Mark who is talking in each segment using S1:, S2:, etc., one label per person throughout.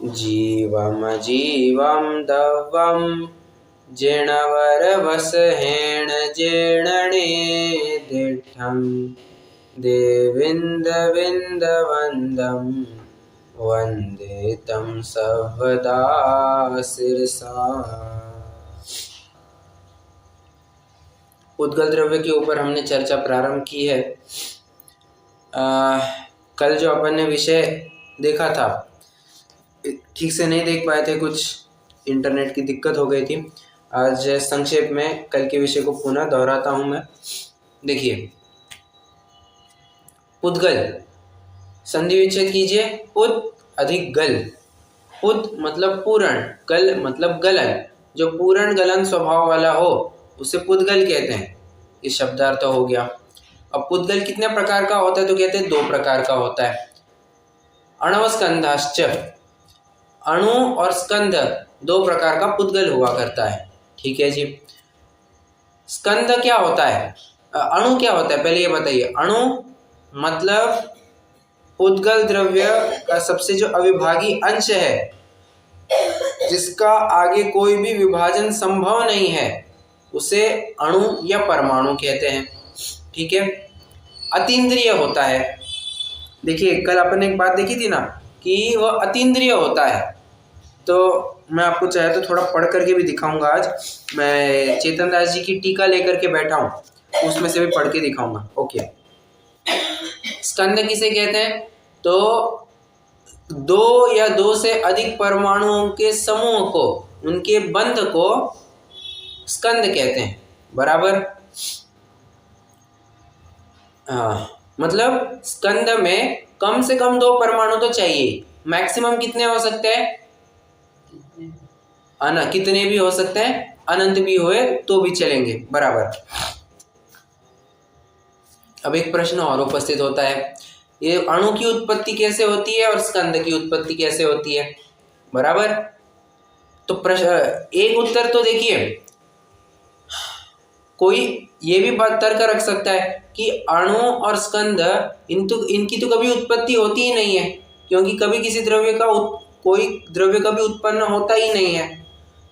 S1: जीवम जीवम दवम जिणवरवसहेण जीर्णने दिठं देविन्दविन्दवन्दं वन्दे तं सर्वदा शिरसा। उद्गल द्रव्य के ऊपर हमने चर्चा प्रारंभ की है। कल जो अपन ने विषय देखा था ठीक से नहीं देख पाए थे, कुछ इंटरनेट की दिक्कत हो गई थी। आज संक्षेप में कल के विषय को पुनः दोहराता हूं मैं। देखिए, उद्गल संधि विच्छेद कीजिए। उद अधिक गल। उद मतलब पूर्ण, गल मतलब गलन। जो पूर्ण गलन स्वभाव वाला हो उसे पुद्गल कहते हैं। ये शब्दार्थ हो गया। अब पुद्गल कितने प्रकार का होता है तो कहते हैं 2 प्रकार का होता है। अणवस्कंधाश्च, अणु और स्कंध 2 प्रकार का पुद्गल हुआ करता है। ठीक है जी। स्कंध क्या होता है, अणु क्या होता है, पहले ये बताइए। अणु मतलब उद्गल द्रव्य का सबसे जो अविभागी अंश है, जिसका आगे कोई भी विभाजन संभव नहीं है, उसे अणु या परमाणु कहते हैं। ठीक है। अतीन्द्रिय होता है। देखिए, कल अपन ने एक बात देखी थी ना कि वह अतीन्द्रिय होता है। तो मैं आपको चाहे तो थोड़ा पढ़ करके भी दिखाऊंगा। आज मैं चेतन दास जी की टीका लेकर के बैठा हूँ, उसमें से भी पढ़ के दिखाऊंगा। ओके। स्कंद किसे कहते हैं तो 2 या 2 से अधिक परमाणुओं के समूह को, उनके बंध को स्कंद कहते हैं। बराबर। मतलब स्कंद में कम से कम 2 परमाणु तो चाहिए। मैक्सिमम कितने हो सकते हैं, कितने भी हो सकते हैं, अनंत भी हुए तो भी चलेंगे। बराबर। अब एक प्रश्न और उपस्थित होता है, ये अणु की उत्पत्ति कैसे होती है और स्कंद की उत्पत्ति कैसे होती है। बराबर। तो एक उत्तर तो देखिए, कोई ये भी बात तर्क रख सकता है कि अणु और स्कंद इनकी तो कभी उत्पत्ति होती ही नहीं है, क्योंकि कभी किसी द्रव्य का कोई द्रव्य कभी उत्पन्न होता ही नहीं है।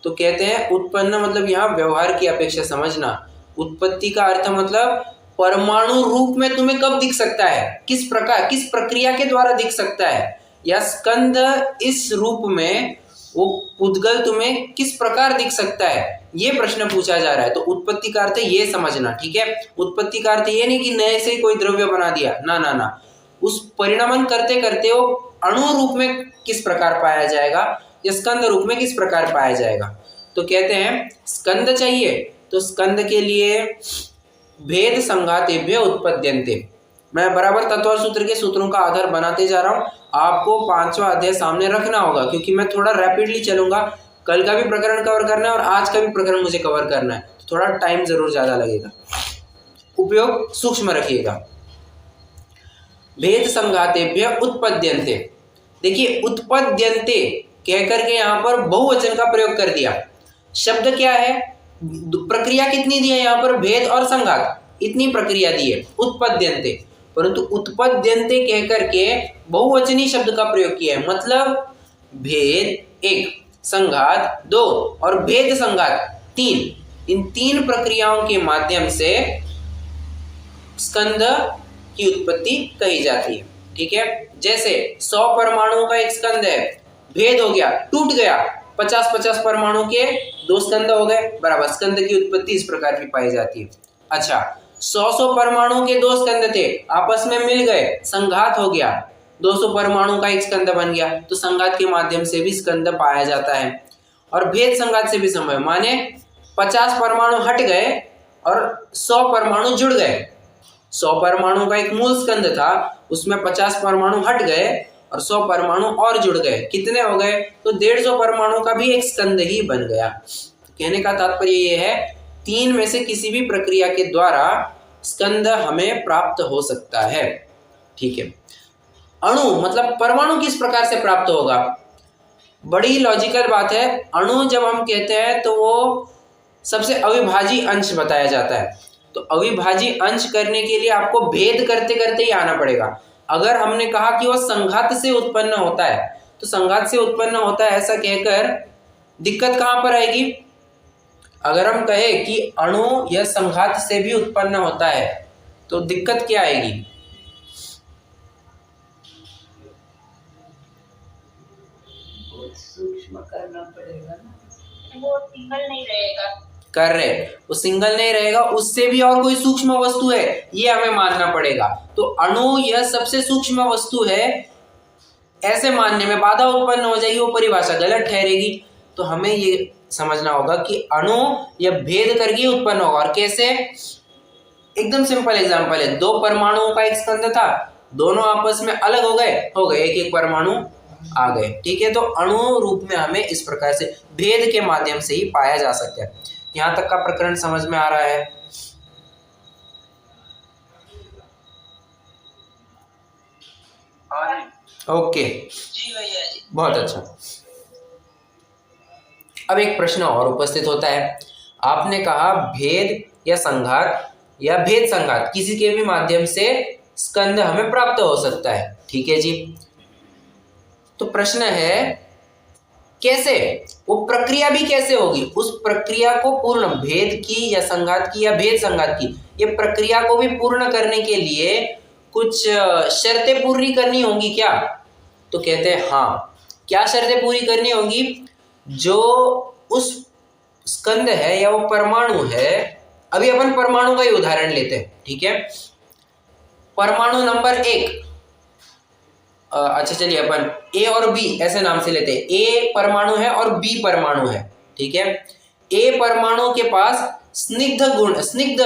S1: तो कहते हैं उत्पन्न मतलब यहाँ व्यवहार की अपेक्षा समझना। उत्पत्ति का अर्थ मतलब परमाणु रूप में तुम्हें कब दिख सकता है, किस प्रकार, किस प्रक्रिया के द्वारा दिख सकता है, या स्कंद इस रूप में वो उद्गल तुम्हें किस प्रकार दिख सकता है, ये प्रश्न पूछा जा रहा है। तो उत्पत्ति का अर्थ ये समझना। ठीक है। उत्पत्ति का अर्थ ये नहीं कि नए से कोई द्रव्य बना दिया, ना ना ना। उस परिणमन करते करते वो अणु रूप में किस प्रकार पाया जाएगा या स्कंद रूप में किस प्रकार पाया जाएगा। तो कहते हैं स्कंद चाहिए तो स्कंद के लिए भेद संघातेभ्य उत्पद्यन्ते। मैं बराबर तत्व सूत्र के सूत्रों का आधार बनाते जा रहा हूं। आपको 5वां अध्याय सामने रखना होगा, क्योंकि मैं थोड़ा रैपिडली चलूंगा। कल का भी प्रकरण कवर करना है और आज का भी प्रकरण मुझे कवर करना है, तो थोड़ा टाइम जरूर ज्यादा लगेगा। उपयोग सूक्ष्म रखिएगा। भेद संघातेभ्य उत्पद्यन्ते। देखिए, उत्पद्यन्ते कहकर के यहाँ पर बहुवचन का प्रयोग कर दिया। शब्द क्या है, प्रक्रिया कितनी दी है यहाँ पर, भेद और संघात, इतनी प्रक्रिया दी है उत्पद्यन्ते। परंतु उत्पद्यन्ते कहकर के बहुवचनी शब्द का प्रयोग किया है। मतलब भेद 1, संघात 2 और भेद संघात 3। इन 3 प्रक्रियाओं के माध्यम से स्कंद की उत्पत्ति कही जाती है। ठीक है। जैसे 100 परमाणुओं का एक स्कंद है, भेद हो गया, टूट गया, 50-50 परमाणु के 2 स्कंद हो गए। बराबर। स्कंद की उत्पत्ति इस प्रकार की पाई जाती है। अच्छा, 100 परमाणु के 2 स्कंद थे, आपस में मिल गए, संघात हो गया, 200 परमाणु का एक स्कंद बन गया। तो संघात के माध्यम से भी स्कंद पाया जाता है। और भेद संघात से भी संभव, माने 50 परमाणु हट गए और 100 परमाणु जुड़ गए। 100 परमाणु का एक मूल स्कंद था, उसमें 50 परमाणु हट गए और 100 परमाणु और जुड़ गए। कितने हो गए, तो 150 परमाणु का भी एक स्कंद ही बन गया। तो कहने का तात्पर्य ये है, 3 में से किसी भी प्रक्रिया के द्वारा स्कंद हमें प्राप्त हो सकता है। ठीक है। अणु मतलब परमाणु किस प्रकार से प्राप्त होगा, बड़ी लॉजिकल बात है। अणु जब हम कहते हैं तो वो सबसे अविभाज्य अंश बताया जाता है। तो अविभाज्य अंश करने के लिए आपको भेद करते करते ही आना पड़ेगा। अगर हमने कहा कि वह संघात से उत्पन्न होता है, तो संघात से उत्पन्न होता है ऐसा कहकर दिक्कत कहाँ पर आएगी? अगर हम कहें कि अणु या संघात से भी उत्पन्न होता है तो दिक्कत क्या आएगी?
S2: सूक्ष्म करना पड़ेगा ना, वो सिंगल नहीं रहेगा।
S1: कर रहे, वो सिंगल नहीं रहेगा, उससे भी और कोई सूक्ष्म वस्तु है ये हमें मानना पड़ेगा। तो अणु यह सबसे सूक्ष्म वस्तु है, ऐसे मानने में बाधा उत्पन्न हो जाएगी, वो परिभाषा गलत ठहरेगी। तो हमें ये समझना होगा कि अणु यह भेद करके उत्पन्न होगा। और कैसे? एकदम सिंपल एग्जांपल है, दो परमाणुओं का एक स्कंद था, दोनों आपस में अलग हो गए, एक एक परमाणु आ गए, ठीक है। तो अणु रूप में हमें इस प्रकार से भेद के माध्यम से ही पाया जा सकता है। यहां तक का प्रकरण समझ में आ रहा है? ओके, बहुत अच्छा। अब एक प्रश्न और उपस्थित होता है। आपने कहा भेद या संघात या भेद संघात किसी के भी माध्यम से स्कंद हमें प्राप्त हो सकता है, ठीक है जी। तो प्रश्न है कैसे, वो प्रक्रिया भी कैसे होगी? उस प्रक्रिया को पूर्ण, भेद की या संघात की या भेद संघात की, ये प्रक्रिया को भी पूर्ण करने के लिए कुछ शर्तें पूरी करनी होंगी क्या? तो कहते हैं हाँ। क्या शर्तें पूरी करनी होंगी? जो उस स्कंद है या वो परमाणु है, अभी अपन परमाणु का ही उदाहरण लेते हैं, ठीक है। परमाणु नंबर 1, अच्छा चलिए अपन ए और बी ऐसे नाम से लेते हैं। ए परमाणु है और बी परमाणु है, ठीक है। ए परमाणु के पास स्निग्ध गुण, स्निग्ध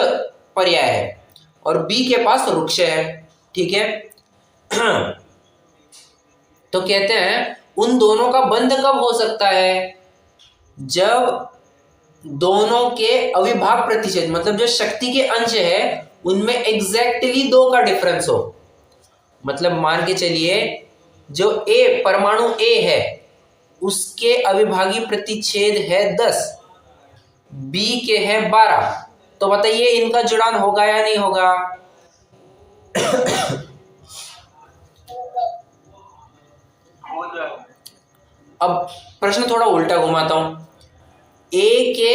S1: पर्याय है, और बी के पास रुक्ष है, ठीक है। तो कहते हैं उन दोनों का बंध कब हो सकता है? जब दोनों के अविभाग प्रतिशत, मतलब जो शक्ति के अंश है उनमें एग्जैक्टली 2 का डिफरेंस हो। मतलब मान के चलिए जो ए परमाणु ए है उसके अविभागी प्रतिच्छेद है 10, बी के है 12, तो बताइए इनका जुड़ान होगा या नहीं होगा? अब प्रश्न थोड़ा उल्टा घुमाता हूं। ए के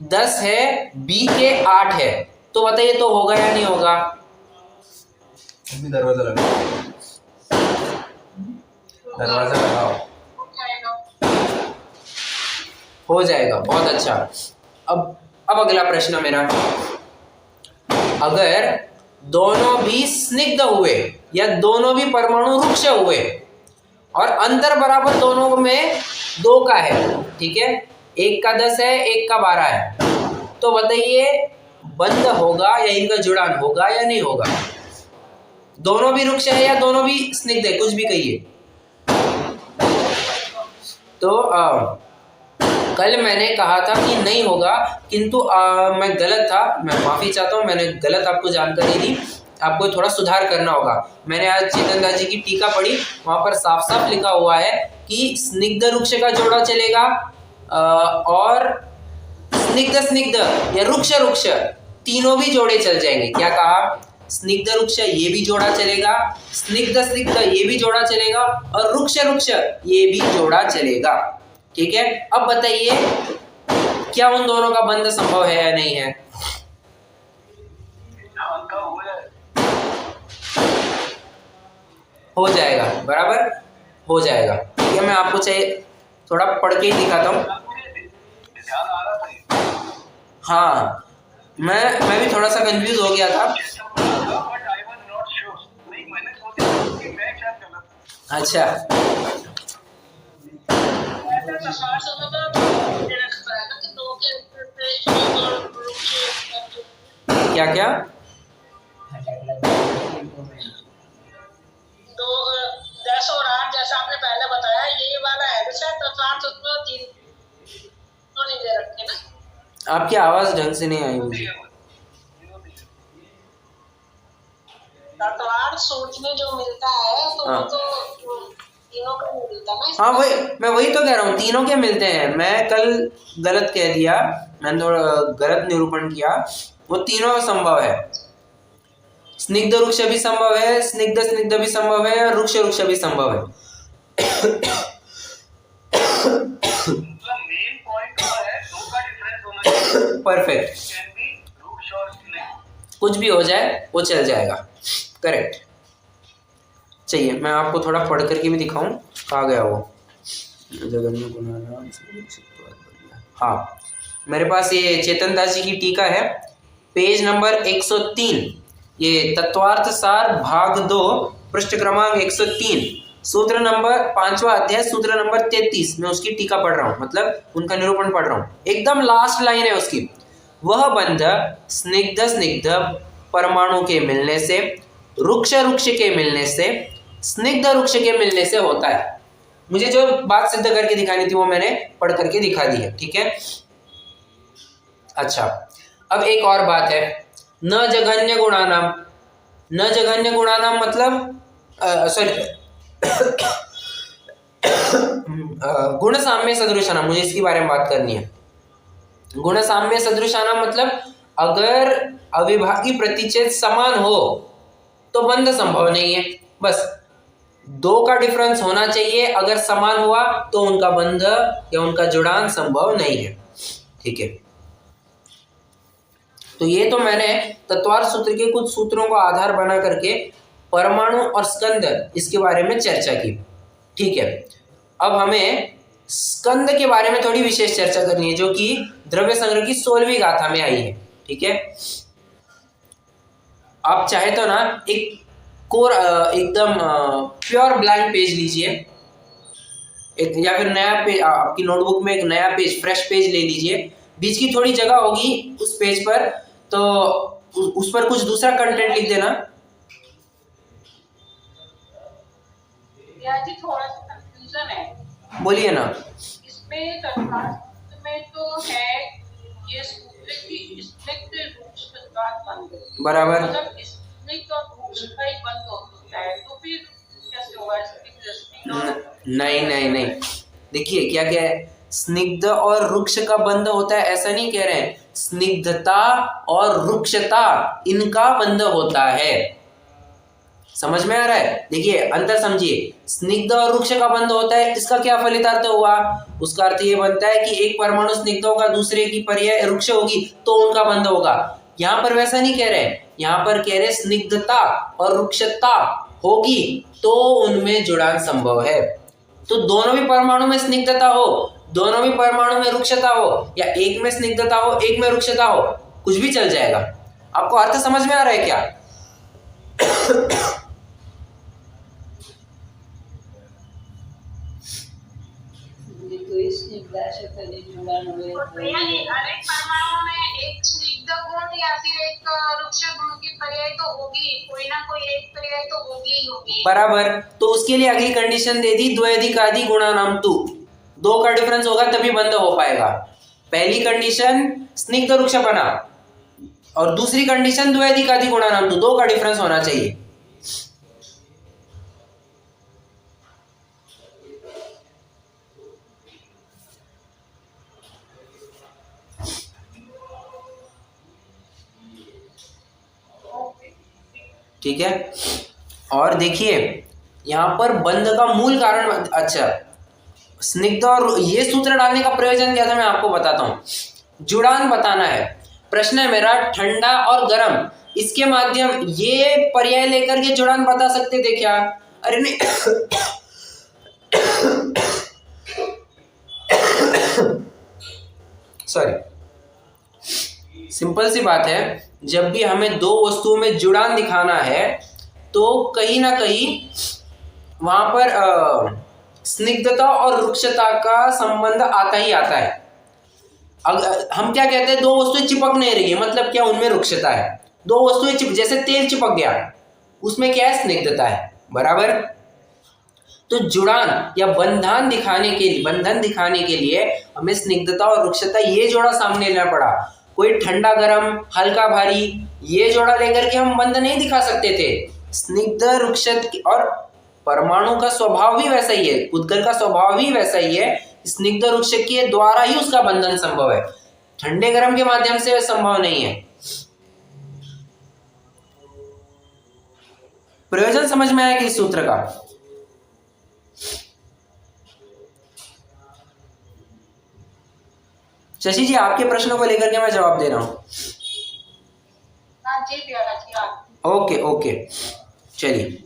S1: 10 है, बी के 8 है, तो बताइए तो होगा या नहीं होगा? दरवाजा लगाओ। हो जाएगा, बहुत अच्छा। अब अगला प्रश्न मेरा, अगर दोनों भी स्निग्ध हुए या दोनों भी परमाणु रुक्ष हुए और अंतर बराबर दोनों में 2 का है, ठीक है, एक का 10 है, एक का 12 है, तो बताइए बंध होगा या इनका जुड़ान होगा या नहीं होगा? दोनों भी रुक्ष है या दोनों भी स्निग्ध है, कुछ भी कहिए। तो कल मैंने कहा था कि नहीं होगा, किंतु मैं गलत था, मैं माफी चाहता हूँ, मैंने गलत आपको जानकारी दी, आपको थोड़ा सुधार करना होगा। मैंने आज चेतन दास जी की टीका पढ़ी, वहां पर साफ साफ लिखा हुआ है कि स्निग्ध रुक्ष का जोड़ा चलेगा और स्निग्ध स्निग्ध या रुक्ष रुक्ष तीनों भी जोड़े चल जाएंगे। क्या कहा? स्निग्ध रुक्ष ये भी जोड़ा चलेगा, स्निग्ध स्निग्ध ये भी जोड़ा चलेगा, और रुक्ष रुक्ष ये भी जोड़ा चलेगा, ठीक है। अब बताइए क्या उन दोनों का बंध संभव है या नहीं है? हो जाएगा, बराबर हो जाएगा, ठीक है। मैं आपको चाहिए थोड़ा पढ़ के ही दिखाता हूँ। हाँ, मैं भी थोड़ा सा कंफ्यूज हो गया था। अच्छा, क्या क्या?
S2: 10 और 8 जैसा आपने पहले बताया, ये वाला है तो 5 उसमें 3 तो नहीं दे रखे ना।
S1: आपकी आवाज ढंग से नहीं आई मुझे।
S2: तत्वार्थ सूत्र में जो मिलता है तो वो तो तीनों का मिलता ना।
S1: हाँ वही, मैं वही तो कह रहा हूँ, तीनों के मिलते हैं। मैं कल गलत कह दिया, मैंने थोड़ा गलत निरूपण किया। वो तीनों संभव है, स्निग्ध रुक्ष भी संभव है, स्निग्ध स्निग्ध भी संभव है, और रुक्ष रुक्ष भी संभव है।
S2: मेन पॉइंट है दो का डिफरेंस होना चाहिए।
S1: परफेक्ट,
S2: कैन बी रूक्ष और स्नेक,
S1: कुछ भी हो जाए वो चल जाएगा। करेक्ट। चाहिए मैं आपको थोड़ा पढ़ करके भी दिखाऊं, कहाँ गया वो जगन्य गुणानाम। हाँ, मेरे पास ये चेतन दास जी की टीका है, पेज नंबर 103, ये तत्वार्थ सार भाग 2 पृष्ठ क्रमांक 103, सूत्र नंबर 5वां अध्याय सूत्र नंबर 33 में उसकी टीका पढ़ रहा हूँ, मतलब उनका निरूपण पढ़ रहा हूँ। एकदम लास्ट लाइन है उसकी, वह बंध स्निग्ध स्निग्ध परमाणु के मिलने से, रुक्ष रुक्ष के मिलने से, स्निग्ध रुक्ष के मिलने से होता है। मुझे जो बात सिद्ध करके दिखानी थी वो मैंने पढ़ करके दिखा दी है, ठीक है। अच्छा, अब एक और बात है, न जघन्य गुणानाम। न जघन्य गुणानाम मतलब सॉरी गुण साम्य सदृशानाम, मुझे इसके बारे में बात करनी है। गुण साम्य सदृशानाम मतलब अगर अविभाज्य प्रतिच्छेद समान हो तो बंध संभव नहीं है। बस दो का डिफरेंस होना चाहिए, अगर समान हुआ तो उनका बंध या उनका जुड़ान संभव नहीं है, ठीक है। तो ये तो मैंने तत्वार्थ सूत्र के कुछ सूत्रों को आधार बना करके परमाणु और स्कंद इसके बारे में चर्चा की, ठीक है। अब हमें स्कंद के बारे में थोड़ी विशेष चर्चा करनी है, जो कि द्रव्य संग्रह की 16वीं गाथा में आई है, ठीक है। आप चाहे तो ना एक कोर एकदम प्योर ब्लैंक पेज लीजिए, या फिर नया पेज आपकी नोटबुक में एक नया पेज, फ्रेश पेज ले लीजिए, बीच की थोड़ी जगह होगी उस पेज पर, तो उस पर कुछ दूसरा कंटेंट लिख देना।
S2: जी थोड़ा सा कंफ्यूजन है,
S1: बोलिए ना।
S2: इसमें तत्वार्थ में तो है ये सूत्र की स्निग्ध रूक्ष तत्वार्थ बंध,
S1: बराबर,
S2: मतलब स्निग्ध और रूक्ष का ही बंध होता है, तो फिर कैसे होगा स्निग्ध?
S1: नहीं नहीं नहीं, देखिए क्या क्या है, स्निग्ध और रुक्ष का बंध होता है ऐसा नहीं कह रहे हैं, स्निग्धता और रुक्षता इनका बंध होता है। समझ में आ रहा है? देखिए अंतर समझिए, स्निग्ध और रुक्ष का बंध होता है, इसका क्या फलितार्थ हुआ? उसका अर्थ ये बनता है कि एक परमाणु स्निग्ध होगा, दूसरे की पर्याय रुक्ष होगी तो उनका बंध होगा। यहाँ पर वैसा नहीं कह रहे, यहाँ पर कह रहे स्निग्धता और रुक्षता होगी तो उनमें जुड़ान संभव है। तो दोनों भी परमाणु में स्निग्धता हो, दोनों भी परमाणु में रुक्षता हो, या एक में स्निग्धता हो एक में रुक्षता हो, कुछ भी चल जाएगा। आपको अर्थ समझ में आ रहा है क्या?
S2: अनेक परमाणु में एक स्निग्ध गुण या फिर एक रुक्ष गुण की पर्याय तो होगी, कोई ना कोई एक पर्याय तो होगी ही होगी। बराबर,
S1: तो उसके लिए अगली कंडीशन दे दी, द्वैधिकादि गुणानाम तु, दो का डिफरेंस होगा तभी बंध हो पाएगा। पहली कंडीशन स्निग्ध रुक्ष बना, और दूसरी कंडीशन द्वैधिकादि गुणानाम तु, दो का डिफरेंस होना चाहिए। ठीक है। और देखिए यहां पर बंध का मूल कारण, अच्छा स्निग्ध, और ये सूत्र डालने का प्रयोजन क्या था मैं आपको बताता हूं। जुड़ान बताना है, प्रश्न है मेरा ठंडा और गर्म, इसके माध्यम ये पर्याय लेकर के जुड़ान बता सकते थे क्या? अरे नहीं सॉरी, सिंपल सी बात है, जब भी हमें दो वस्तुओं में जुड़ान दिखाना है तो कहीं ना कहीं वहां पर स्निग्धता और रुक्षता का संबंध आता ही आता है। हम क्या कहते हैं, दो वस्तुएं चिपक नहीं रही है, मतलब क्या, उनमें रुक्षता है। दो वस्तुएं जैसे तेल चिपक गया, उसमें क्या है, स्निग्धता है, बराबर। तो जुड़ान या बंधन दिखाने के लिए हमें स्निग्धता और रुक्षता ये जोड़ा सामने लेना पड़ा। कोई ठंडा गरम हल्का भारी ये जोड़ा लेकर के हम बंध नहीं दिखा सकते थे। स्निग्ध रुक्षत, और परमाणु का स्वभाव भी वैसा ही है, उद्गल का स्वभाव भी वैसा ही है, स्निग्ध रुक्ष के द्वारा ही उसका बंधन संभव है, ठंडे गरम के माध्यम से संभव नहीं है। प्रयोजन समझ में आया कि इस सूत्र का? शशि जी आपके प्रश्नों को लेकर के मैं जवाब दे रहा हूँ।
S2: हाँ जी प्यारा जी आप।
S1: ओके ओके चलिए।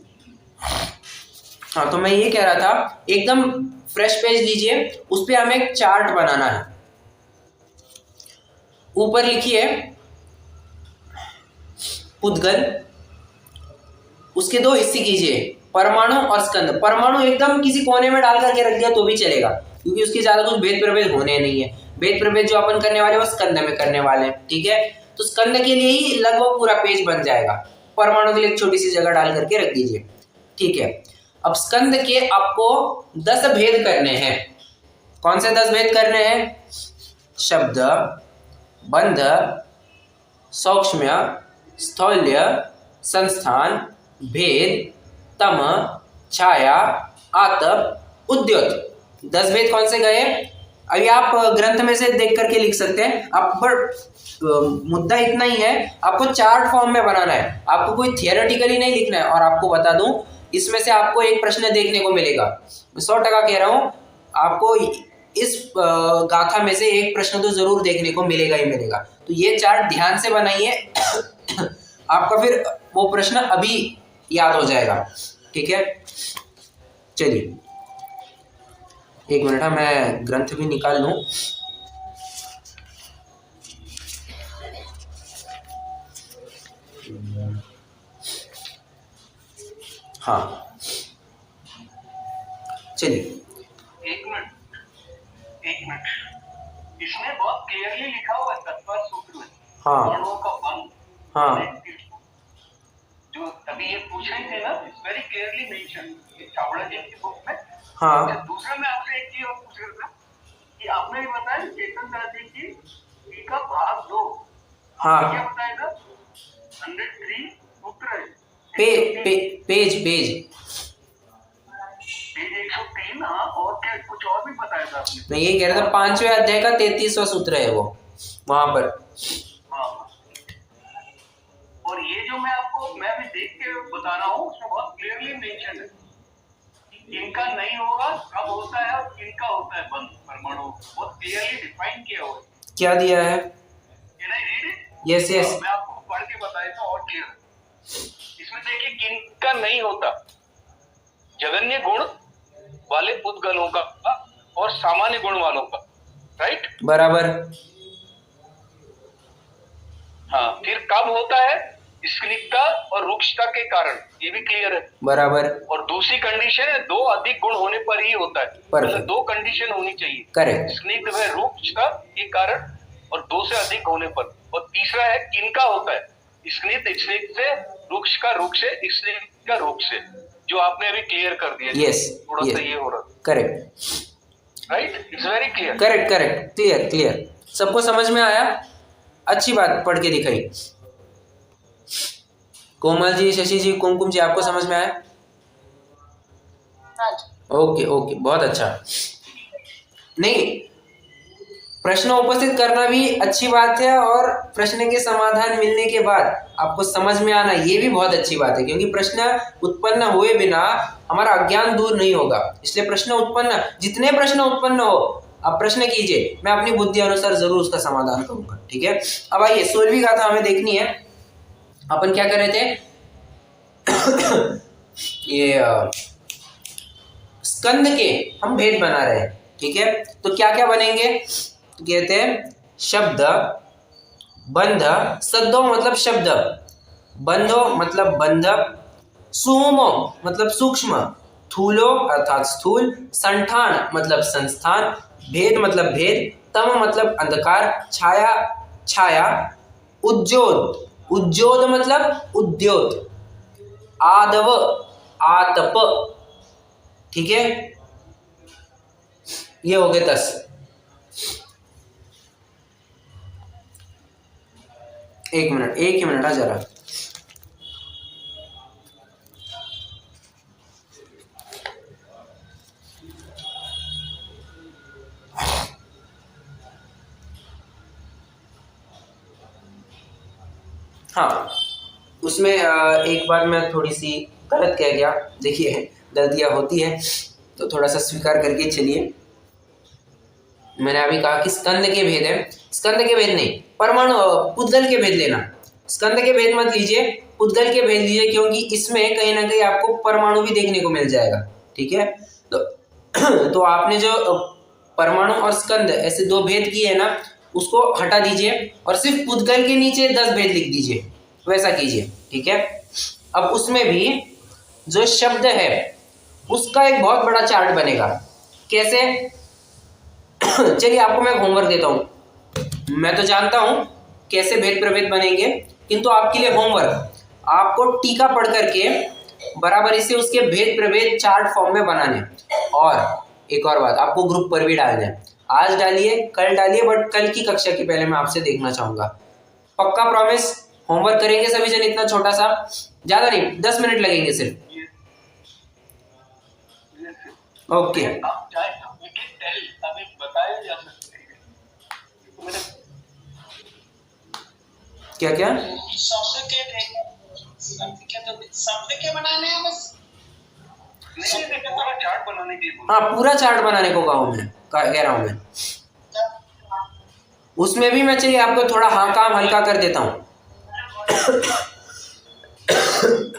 S1: हाँ तो मैं ये कह रहा था एकदम फ्रेश पेज लीजिए, उस पर हमें एक चार्ट बनाना है। ऊपर लिखिए पुद्गल, उसके दो हिस्से कीजिए, परमाणु और स्कंद। परमाणु एकदम किसी कोने में डाल करके रख दिया तो भी चलेगा, क्योंकि उसके ज्यादा कुछ भेद प्रभेद होने नहीं है। भेद प्रभेद जो अपन करने वाले वो स्कंद में करने वाले हैं, ठीक है। तो स्कंद के लिए ही लगभग पूरा पेज बन जाएगा, परमाणु के लिए एक छोटी सी जगह डाल करके रख दीजिए, ठीक है। अब स्कंद के आपको 10 भेद करने हैं। कौन से 10 भेद करने हैं? शब्द, बंध, सौक्ष्म्य, स्थौल्य, संस्थान, भेद, तम, छाया, आतप, उद्योत। 10 भेद कौन से गए? अभी आप ग्रंथ में से देख करके लिख सकते हैं आप, पर मुद्दा इतना ही है, आपको चार्ट फॉर्म में बनाना है, आपको कोई थियोरेटिकली नहीं लिखना है। और आपको बता दूं, इसमें से आपको एक प्रश्न देखने को मिलेगा, मैं 100% कह रहा हूं, आपको इस गाथा में से एक प्रश्न तो जरूर देखने को मिलेगा ही मिलेगा। तो ये चार्ट ध्यान से बनाइए आपका फिर वो प्रश्न अभी याद हो जाएगा, ठीक है। चलिए एक मिनट, मैं ग्रंथ भी निकाल लूं। हाँ चलिए
S3: एक मिनट इसमें बहुत क्लियरली लिखा हुआ है तत्पर सूत्र में।
S1: हाँ
S3: वर्णों का बंध।
S1: हाँ
S3: जो अभी ये पूछ रहे थे ना, it's very clearly mention Chavda ji की बुक में।
S1: हाँ।
S3: दूसरा मैं आपसे एक चीज और पूछ रहा था कि आपने बताया चेतन दास जी की का भाग 2।
S1: हाँ
S3: क्या बताया था? 103 सूत्र है।
S1: पेज
S3: 103। हाँ, और क्या कुछ और भी बताया था आपने?
S1: मैं ये कह रहा था 5वें अध्याय का 33वां सूत्र है वो, वहां पर।
S3: हाँ, और ये जो मैं भी देख के बता रहा हूँ, उसमें बहुत क्लियरली मेंशन है कि इनका नहीं होगा, कब होता है और इनका होता है बंद परमाणु, बहुत क्लियरली डिफाइन किया हुआ है।
S1: क्या दिया है? यस यस,
S3: मैं आपको पढ़ के बताया था और क्लियर। इसमें देखिए किनका नहीं होता, जगन्य गुण वाले पुद्गलों का और सामान्य गुण वालों का, राइट?
S1: बराबर।
S3: हाँ, फिर कब होता है? स्निग्धता और रुक्षता के कारण, ये भी क्लियर है।
S1: बराबर। और
S3: दूसरी कंडीशन है 2 अधिक गुण होने पर ही होता है, मतलब 2 कंडीशन होनी चाहिए।
S1: करेक्ट।
S3: स्निग्ध व रुक्षता के कारण और 2 से अधिक होने पर। और तीसरा है किनका होता है? स्निग्ध से, रुक्ष का रुक्ष से, स्निग्ध का रुक्ष से, जो आपने अभी क्लियर कर दिया।
S1: यस,
S3: थोड़ा सा ये हो रहा,
S1: correct,
S3: right? It's very clear.
S1: Correct, clear. सबको समझ में आया? अच्छी बात पढ़ के दिखाई। कोमल जी, शशि जी, कुमकुम जी, आपको समझ में आया? ओके, बहुत अच्छा। नहीं, प्रश्न उपस्थित करना भी अच्छी बात है, और प्रश्न के समाधान मिलने के बाद आपको समझ में आना, ये भी बहुत अच्छी बात है, क्योंकि प्रश्न उत्पन्न हुए बिना हमारा अज्ञान दूर नहीं होगा। इसलिए जितने प्रश्न उत्पन्न हो, आप प्रश्न कीजिए, मैं अपनी बुद्धि अनुसार जरूर उसका समाधान करूंगा, ठीक है। अब आइए 16वीं गाथा हमें देखनी है। अपन क्या कर रहे थे ये स्कंद के हम भेद बना रहे हैं, ठीक है। तो क्या क्या बनेंगे? कहते हैं शब्द, बंध, सद्दो मतलब शब्द, बंधो मतलब बंध, सुमो मतलब सूक्ष्म, थूलो अर्थात स्थूल, संठान मतलब संस्थान, भेद मतलब भेद, तम मतलब अंधकार, छाया, उज्जोत मतलब उद्योत, आदव आतप, ठीक है। ये हो गए 10। एक ही मिनट जरा। हाँ, उसमें एक बार मैं थोड़ी सी गलत कह गया। देखिए, गलतियाँ होती है तो थोड़ा सा स्वीकार करके चलिए। मैंने अभी कहा कि स्कंद के भेद है, स्कंद के भेद नहीं, परमाणु पुद्गल के भेद लेना। स्कंद के भेद मत लीजिए, पुद्गल के भेद लीजिए, क्योंकि इसमें कहीं ना कहीं आपको परमाणु भी देखने को मिल जाएगा। ठीक है, तो आपने जो परमाणु और स्कंद ऐसे दो भेद किए हैं ना, उसको हटा दीजिए और सिर्फ पुद्गल के नीचे 10 भेद लिख दीजिए, वैसा कीजिए। ठीक है, अब उसमें भी जो शब्द है उसका एक बहुत बड़ा चार्ट बनेगा। कैसे? चलिए आपको मैं होमवर्क देता हूं। मैं तो जानता हूं कैसे भेद प्रभेद बनेंगे, किंतु आपके लिए होमवर्क, आपको टीका पढ़ करके बराबरी से उसके भेद प्रभेद चार्ट फॉर्म में बनाने। और एक और बात, आपको ग्रुप पर भी डालना है। आज डालिए, कल डालिए, बट कल की कक्षा के पहले मैं आपसे देखना चाहूंगा। पक्का प्रॉमिस? होमवर्क करेंगे सभी जन, इतना छोटा सा, ज्यादा नहीं, 10 मिनट लगेंगे सिर्फ। ओके, क्या क्या
S2: शब्द के बनाने हैं बस।
S3: पूरा चार्ट बनाने के लिए।
S1: हाँ, पूरा चार्ट बनाने को कह रहा हूं मैं। उसमें भी मैं, चलिए आपको थोड़ा काम हल्का कर देता हूँ।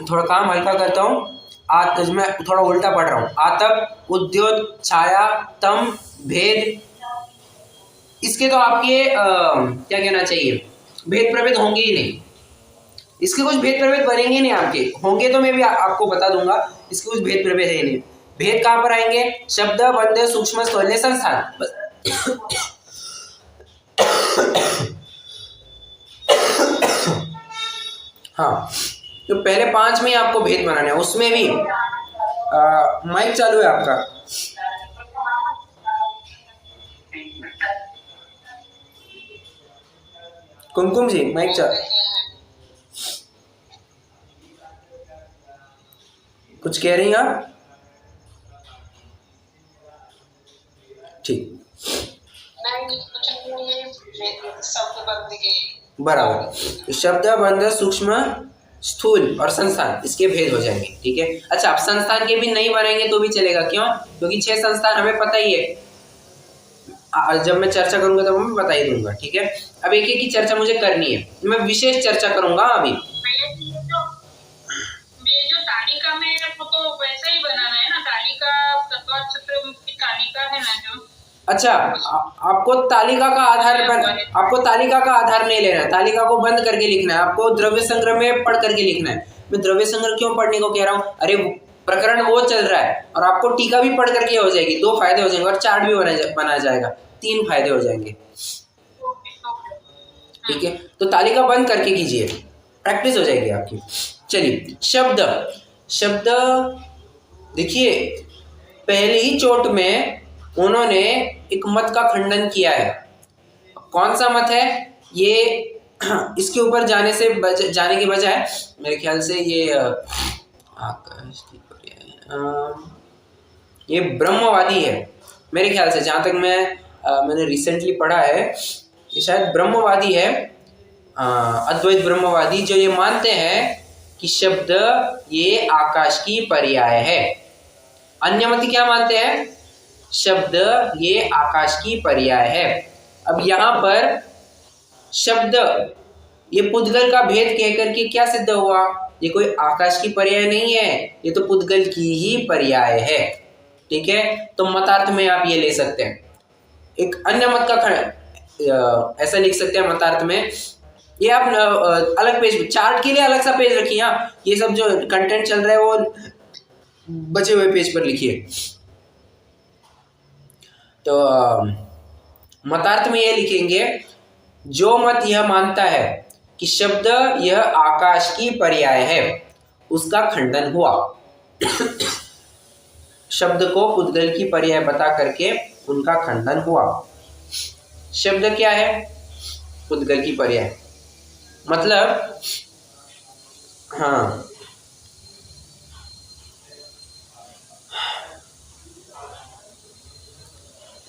S1: थोड़ा काम हल्का करता हूँ। मैं थोड़ा उल्टा पढ़ रहा हूँ। आतप, उद्योत, छाया, तम, भेद, इसके तो आपके क्या कहना चाहिए, भेद प्रभेद होंगे ही नहीं। इसके कुछ भेद प्रभेद बनेंगे नहीं, आपके होंगे तो मैं भी आपको बता दूंगा। इसके कुछ भेद प्रभेद है नहीं। भेद कहाँ पर आएंगे? शब्द, बंध, सूक्ष्म, स्थूल, संस्थान। हाँ, तो पहले 5 में ही आपको भेद बनाना है। उसमें भी माइक चालू है आपका? कुमकुम जी, माइक चालू। कुछ कह रही हैं आप? ठीक, बराबर। शब्द, बंध, सूक्ष्म, स्थूल और संस्थान, इसके भेद हो जाएंगे। ठीक है, अच्छा, आप संस्थान के भी नहीं बनाएंगे तो भी चलेगा। क्यों? क्योंकि 6 संस्थान हमें पता ही है। जब मैं चर्चा करूंगा तब मैं बता ही दूंगा। ठीक है, अब एक एक की चर्चा मुझे करनी है। मैं विशेष चर्चा करूंगा अभी।
S2: जो तालिका में तो वैसा ही बनाना है ना, तालिका की तालिका है ना जो। अच्छा,
S1: आपको तालिका का आधार नहीं लेना है। तालिका को बंद करके लिखना है। आपको द्रव्य संग्रह में पढ़ करके लिखना है। मैं द्रव्य संग्रह क्यों पढ़ने को कह रहा हूँ? अरे प्रकरण वो चल रहा है और आपको टीका भी पढ़ करके हो जाएगी। 2 फायदे हो जाएंगे और चार्ट भी बनाया जाएगा। 3 फायदे हो जाएंगे। ठीक है, तो तालिका बंद करके कीजिए, प्रैक्टिस हो जाएगी आपकी। चलिए, शब्द देखिए, पहली ही चोट में उन्होंने एक मत का खंडन किया है। कौन सा मत है ये? इसके ऊपर जाने के बजाय मेरे ख्याल से ये ब्रह्मवादी है मेरे ख्याल से। जहाँ तक मैंने रिसेंटली पढ़ा है, ये शायद ब्रह्मवादी है, अद्वैत ब्रह्मवादी, जो ये मानते हैं कि शब्द ये आकाश की पर्याय है। अन्य मत क्या मानते हैं? शब्द ये आकाश की पर्याय है। अब यहाँ पर शब्द ये पुद्गल का भेद कह करके क्या सिद्ध हुआ? ये कोई आकाश की पर्याय नहीं है, ये तो पुद्गल की ही पर्याय है। ठीक है, तो मतार्थ में आप ये ले सकते हैं। एक अन्य मत का ऐसा लिख सकते हैं मतार्थ में। ये आप अलग पेज, चार्ट के लिए अलग सा पेज रखिए। ये सब जो कंटेंट चल रहा है वो बचे हुए पेज पर लिखिए। तो मतार्थ में ये लिखेंगे, जो मत यह मानता है कि शब्द यह आकाश की पर्याय है, उसका खंडन हुआ। शब्द को पुद्गल की पर्याय बता करके उनका खंडन हुआ। शब्द क्या है? पुद्गल की पर्याय। मतलब हाँ,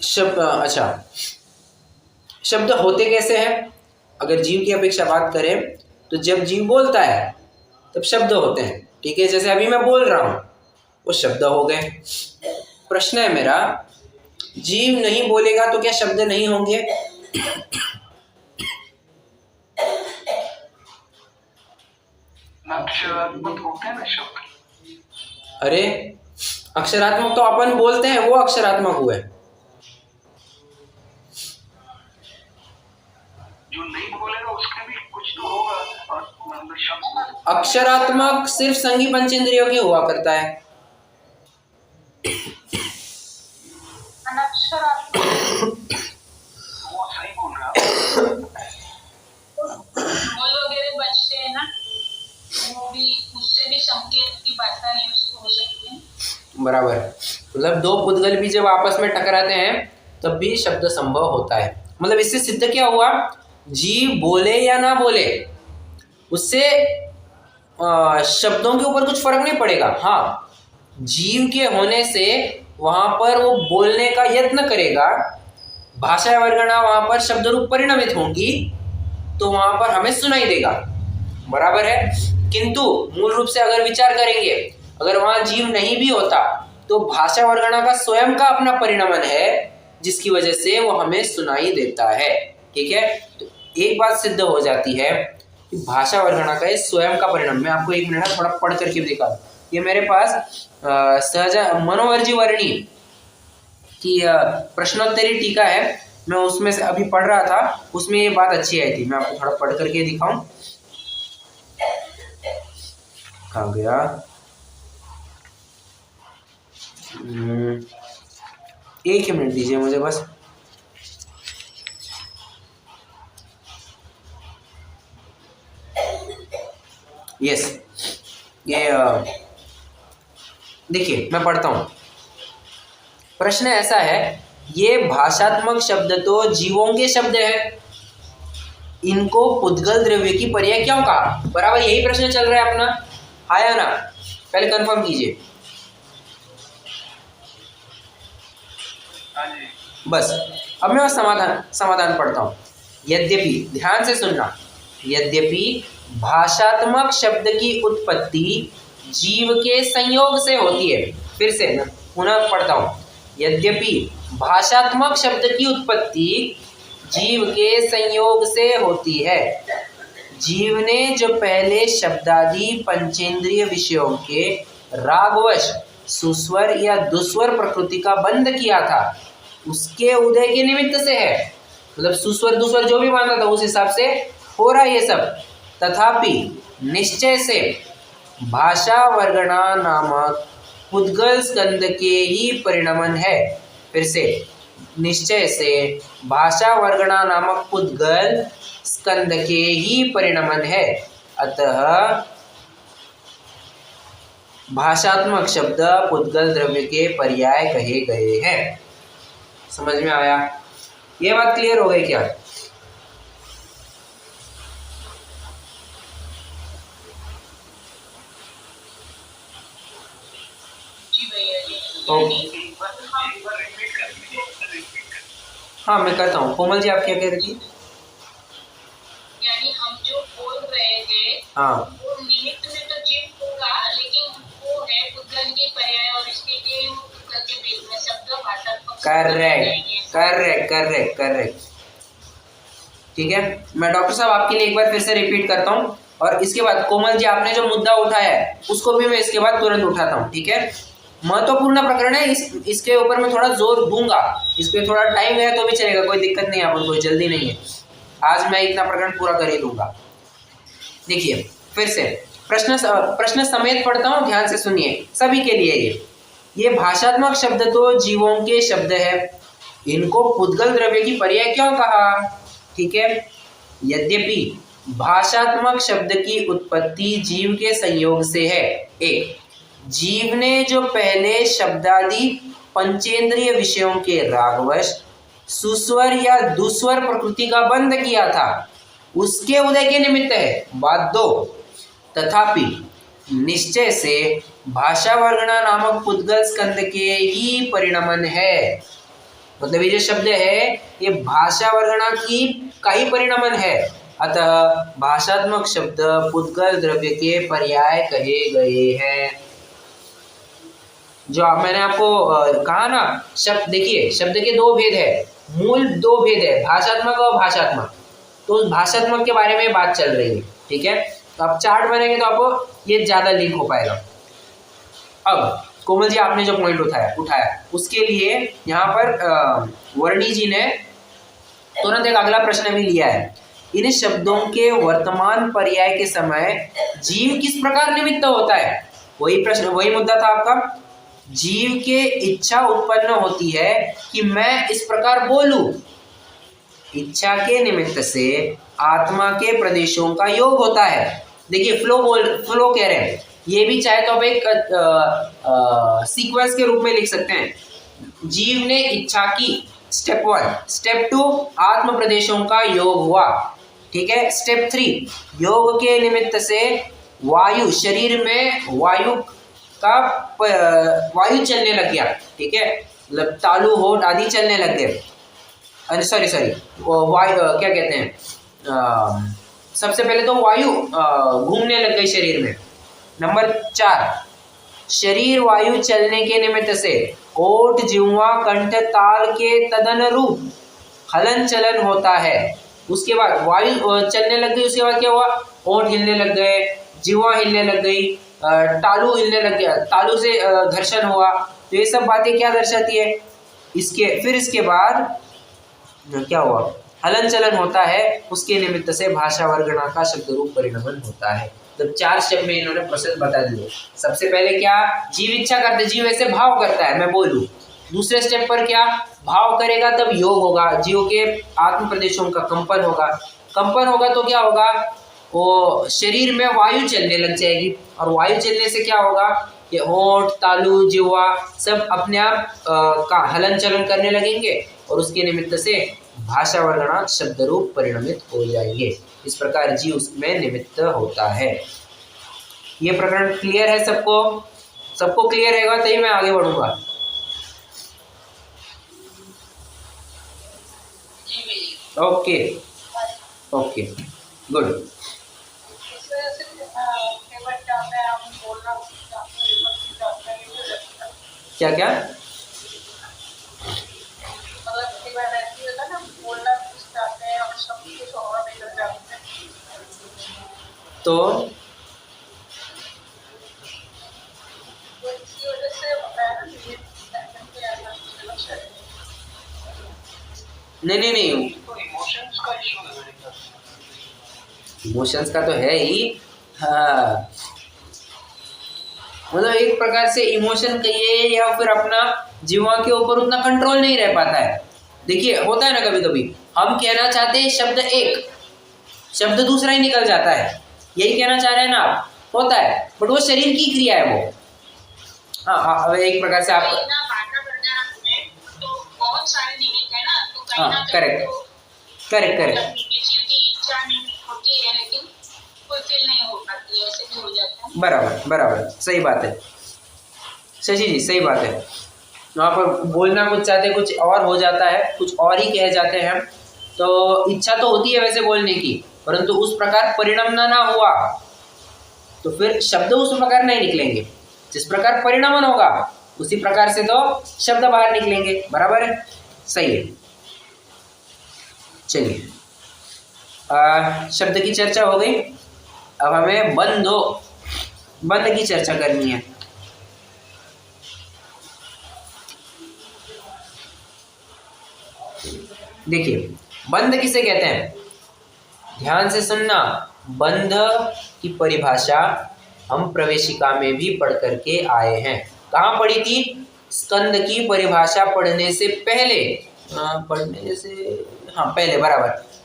S1: शब्द, अच्छा, शब्द होते कैसे हैं? अगर जीव की अपेक्षा बात करें तो जब जीव बोलता है तब शब्द होते हैं। ठीक है, जैसे अभी मैं बोल रहा हूं, वो शब्द हो गए। प्रश्न है मेरा जीव नहीं बोलेगा तो क्या शब्द नहीं होंगे?
S3: अक्षरात्मक होते हैं ना शब्द।
S1: अरे अक्षरात्मक तो अपन बोलते हैं, वो अक्षरात्मक हुए।
S3: जो नहीं बोलेगा उसके भी कुछ तो होगा, और मतलब शब्द।
S1: अक्षरात्मक सिर्फ संगी पंचेंद्रियों के हुआ करता है।
S2: अनक्षरात्मक
S3: वो सही बोल रहा है।
S2: बोल वगैरह बचते हैं ना, वो भी उससे भी संकेत की भाषा यूज हो सकती है।
S1: बराबर। मतलब दो पुद्गल भी जब आपस में टकराते हैं तब भी शब्द संभव होता है। मतलब इससे सिद्ध क्या हुआ, जीव बोले या ना बोले उससे शब्दों के ऊपर कुछ फर्क नहीं पड़ेगा। हाँ, जीव के होने से वहां पर वो बोलने का यत्न करेगा, भाषा वर्गणा वहां पर शब्द रूप परिणमित होंगी, तो वहां पर हमें सुनाई देगा। बराबर है। किंतु मूल रूप से अगर विचार करेंगे, अगर वहां जीव नहीं भी होता तो भाषा वर्गणा का स्वयं का अपना परिणमन है, जिसकी वजह से वो हमें सुनाई देता है। ठीक है, तो एक बात सिद्ध हो जाती है कि भाषा वर्गणा का स्वयं का परिणाम। मैं आपको एक मिनट थोड़ा पढ़ करके दिखा दूं। ये मेरे पास सहजा मनोवर्जी वर्णी की प्रश्नोत्तरी टीका है, मैं उसमें से अभी पढ़ रहा था, उसमें ये बात अच्छी आई थी। मैं आपको थोड़ा पढ़ करके दिखाऊं। कहाँ गया? एक ही मिनट दीजिए मुझे बस। यस, ये देखिए मैं पढ़ता हूं। प्रश्न ऐसा है, ये भाषात्मक शब्द तो जीवों के शब्द है, इनको पुद्गल द्रव्य की पर्याय क्यों कहा? बराबर यही प्रश्न चल रहा है अपना, आया ना? पहले कंफर्म कीजिए। बस अब मैं समाधान पढ़ता हूं। यद्यपि, ध्यान से सुनना, यद्यपि भाषात्मक शब्द की उत्पत्ति जीव के संयोग से होती है। फिर से मैं पुनः पढ़ता हूं। यद्यपि भाषात्मक शब्द की उत्पत्ति जीव के संयोग से होती है। जीव ने जो पहले शब्दादि पंचेंद्रिय विषयों के रागवश सुस्वर या दुस्वर प्रकृति का बंध किया था, उसके उदय के निमित्त से है। मतलब सुस्वर दुस्वर जो भी मानता था उस हिसाब से हो रहा है ये सब। तथापि निश्चय से भाषा वर्गणा नामक पुद्गल स्कंद के ही परिणमन है। फिर से, निश्चय से भाषा वर्गणा नामक पुद्गल स्कंद के ही परिणमन है। अतः भाषात्मक शब्द पुद्गल द्रव्य के पर्याय कहे गए हैं। समझ में आया? ये बात क्लियर हो गई क्या? हाँ मैं करता हूँ। कोमल जी आप क्या कह रही थी?
S2: यानी हम जो बोल रहे थे,
S1: हाँ,
S2: वो निमित्त में तो जीव होगा, लेकिन वो है पुद्गल के पर्याय, और इसके लिए पुद्गल के बीच में शब्द भाषात्मक।
S1: करेक्ट। ठीक है, मैं डॉक्टर साहब आपके लिए एक बार फिर से रिपीट करता हूँ, और इसके बाद कोमल जी आपने जो मुद्दा उठाया है उसको भी मैं इसके बाद तुरंत उठाता हूँ। ठीक है, महत्वपूर्ण प्रकरण है, इसके ऊपर मैं थोड़ा जोर दूंगा। इस पे थोड़ा टाइम गया तो भी चलेगा, कोई दिक्कत नहीं है, आपको कोई जल्दी नहीं है। आज मैं इतना प्रकरण पूरा कर ही दूंगा। देखिए फिर से प्रश्न समेत पढ़ता हूँ, ध्यान से सुनिए, सभी के लिए ये भाषात्मक शब्द तो जीवों के शब्द है, इनको पुद्गल द्रव्य की पर्याय क्यों कहा? ठीक है, यद्यपि भाषात्मक शब्द की उत्पत्ति जीव के संयोग से है। एक, जीव ने जो पहले शब्दादि पंचेंद्रिय विषयों के रागवश सुस्वर या दुस्वर प्रकृति का बंध किया था, उसके उदय के निमित्त है। बात दो, तथापि निश्चय से भाषा वर्गणा नामक पुद्गल स्कंद के ही परिणमन है। मतलब ये जो शब्द है ये भाषा वर्गणा की का ही परिणमन है। अतः भाषात्मक शब्द पुद्गल द्रव्य के पर्याय कहे गए हैं। मैंने आपको कहा ना, शब्द देखिए, शब्द के दो भेद है, मूल दो भेद है, भाषात्मक और भाषात्मक। तो उस भाषात्मक के बारे में बात चल रही है, ठीक है। तो आप चार्ट बनेंगे तो आपको ये ज्यादा लिंक हो पाएगा। अब कोमल जी आपने जो पॉइंट उठाया उसके लिए यहाँ पर वर्णी जी ने तुरंत एक अगला प्रश्न भी लिया है। इन शब्दों के वर्तमान पर्याय के समय जीव किस प्रकार निमित्त होता है? वही प्रश्न, वही मुद्दा था आपका। जीव के इच्छा उत्पन्न होती है कि मैं इस प्रकार बोलूं। इच्छा के निमित्त से आत्मा के प्रदेशों का योग होता है। देखिए फ्लो कह रहे हैं, ये भी चाहे तो आप एक सीक्वेंस के रूप में लिख सकते हैं। जीव ने इच्छा की, स्टेप 1, स्टेप 2 आत्म प्रदेशों का योग हुआ, ठीक है। स्टेप 3 योग के निमित्त से वायु, शरीर में वायु चलने लग गया, ठीक है, मतलब तालु होठ आदि चलने लग गए। सॉरी वायु क्या कहते हैं, सबसे पहले तो वायु घूमने लग गई शरीर में। नंबर 4 शरीर वायु चलने के निमित्त से ओठ, जिह्वा, कंठ, ताल के तदनुरूप हलन चलन होता है। उसके बाद वायु चलने लग गई, उसके बाद क्या हुआ, ओठ हिलने लग गए, जिह्वा हिलने लग गई, तालू हिलने लग गया, तालू से घर्षण हुआ। तो ये सब बातें क्या दर्शाती है, इसके बाद क्या हुआ, हलन चलन होता है, उसके निमित्त से भाषा वर्गणा का शब्द रूप परिणमन होता है। तो 4 स्टेप में इन्होंने प्रोसेस बता दिए। सबसे पहले क्या, जीव इच्छा करते, जीव ऐसे भाव करता है मैं बोलूं। दूसरे स्टेप पर क्या, भाव करेगा तब योग होगा, जीव के आत्म प्रदेशों का कंपन होगा। कंपन होगा तो क्या होगा, वो शरीर में वायु चलने लग जाएगी, और वायु चलने से क्या होगा कि होंठ, तालु, जिह्वा सब अपने आप का हलन चलन करने लगेंगे, और उसके निमित्त से भाषा वर्गणा शब्द रूप परिणमित हो जाएंगे। इस प्रकार जीव उसमें निमित्त होता है। ये प्रकरण क्लियर है सबको? सबको क्लियर रहेगा तभी मैं आगे बढ़ूंगा। Okay okay good. क्या क्या तो नहीं इमोशंस का तो है ही, हाँ, मतलब एक प्रकार से इमोशन कहिए या फिर अपना जीवा के ऊपर उतना कंट्रोल नहीं रह पाता है। देखिए होता है ना, कभी कभी हम कहना चाहते हैं शब्द एक, शब्द दूसरा ही निकल जाता है, यही कहना चाह रहे हैं ना आप, होता है, बट वो शरीर की क्रिया है वो। हाँ एक प्रकार से आप हाँ करेक्ट बराबर सही बात है, शशि जी सही बात है। वहाँ पर बोलना कुछ चाहते कुछ और हो जाता है, कुछ और ही कह जाते हैं। तो इच्छा तो होती है वैसे बोलने की, परंतु उस प्रकार परिणाम ना हुआ तो फिर शब्द उस प्रकार नहीं निकलेंगे। जिस प्रकार परिणामन होगा उसी प्रकार से तो शब्द बाहर निकलेंगे। बराबर है, सही है। चलिए शब्द की चर्चा हो गई, अब हमें बंध की चर्चा करनी है। देखिए बंध किसे कहते हैं, ध्यान से सुनना। बंध की परिभाषा हम प्रवेशिका में भी पढ़ करके आए हैं। कहाँ पढ़ी थी, स्कंद की परिभाषा पढ़ने से पहले,